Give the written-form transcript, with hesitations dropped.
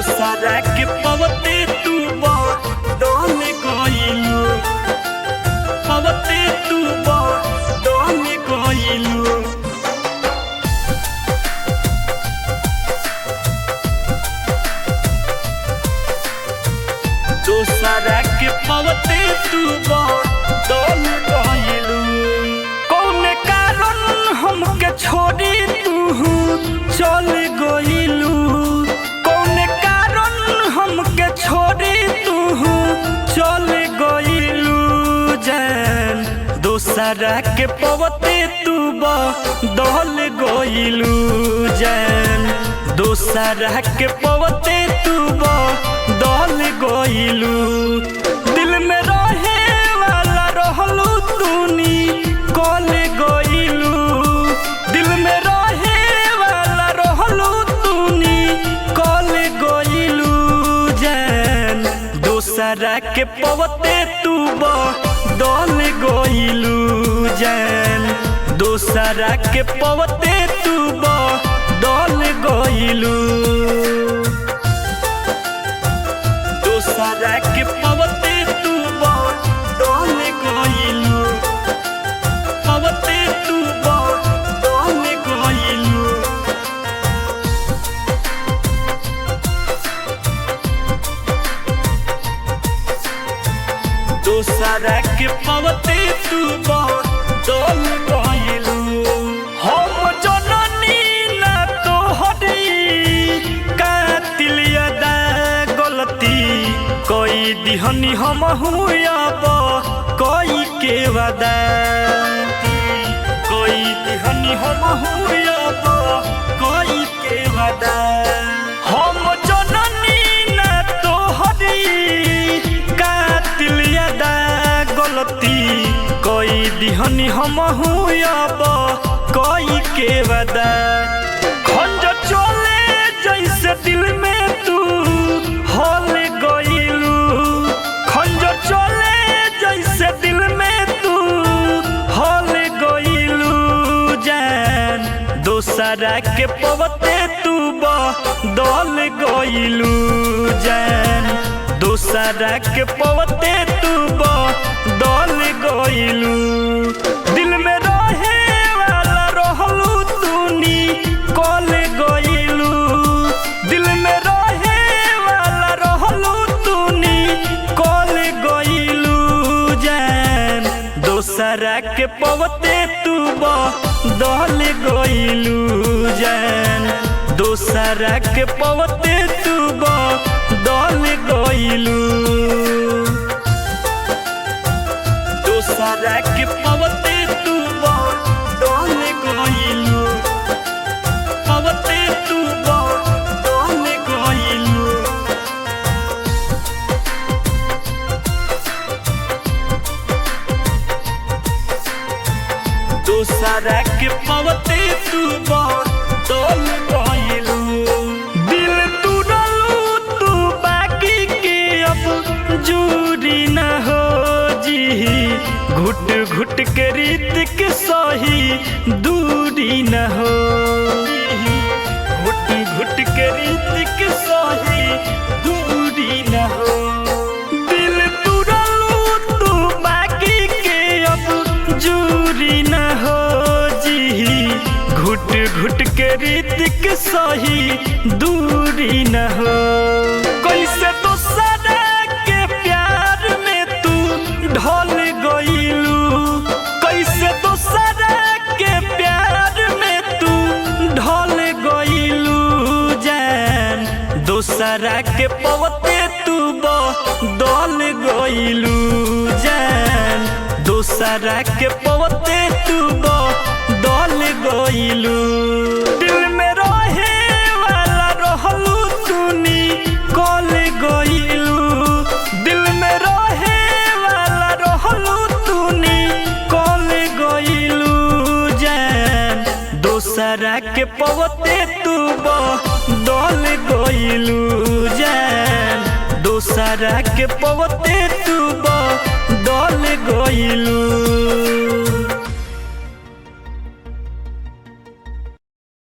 दोसरा के पवते तू बदल गइलू, पवते तू बदल गइलू। दोसरा के पवते तू बदल गइलू। कौन कारण हमके छोड़ी तू चल गइलू, कौन कारण हमके छोड़ी तू चल गइलू। जान दोसरा के पवते तू बदल गइलू, जान दोसरा के पवते तू बदल गइलू। दिल में रहे वाला रहलू तूनी कल गइलू, दिल में रहे वाला रहलू तूनी कल गइलू। जान दोसरा के पवते तू बदल गइलू, जान दोसरा के पवते तू बदल गइलू। दोसरा के पवते तू बदल गइलू, पवते तू बदल गइलू। दोसरा के पवते तू बदल गइलू। हम जननी ना तोहरी कातिल अदा गलती कोई दिहनी हम हुआब कोई के वादा, कोई दिहनी हम हुआब कोई के वादा। हम जननी ना तोहरी कातिल अदा गलती कोई दिहनी हम हुआब कोई के वादा। खंज चले जैसे दिल में तू हल गइलू, खंज चले जैसे दिल में तू हल गइलू। जान दोसरा के पवते तू बदल गइलू, जान दोसरा के पवते तू बदल गइलू। दिल में रहे वाला रहलू तूनी कल गइलू, दिल में रहे वाला रहलू तूनी कल गइलू। जान दोसरा के पवते तू बदल गइलू, जान दोसरा के पवते तू बदल गइलू। दोसरा के पवते तू बदल गइलू, पवते तू बदल गइलू। दोसरा के पवते तू बदल गइलू। दिल तुरलू तू बाकी के अब जुड़ी न हो जी, घुट घुट के रीत के सही दूरी न हो, घुट घुट के रीत के सही दूरी न हो। दिल तुरलू तू बाकी के अब जुड़ी न हो जी, घुट घुट के रीत के सही दूरी न हो। कैसे दोसरा के प्यार में तू ढल गइलू, कैसे दोसरा के प्यार में तू ढल गइलू। जान दोसरा के पवते तू बदल गइलू, जान दोसरा के पवते तू बदल गइलू। दिल में रहे वाला रहलू तूनी कल गइलू, दिल में रहे वाला रहलू तूनी कल गइलू। जान दोसरा के पवते तू बदल गइलू, जान दोसरा के पवते तू बदल गइलू।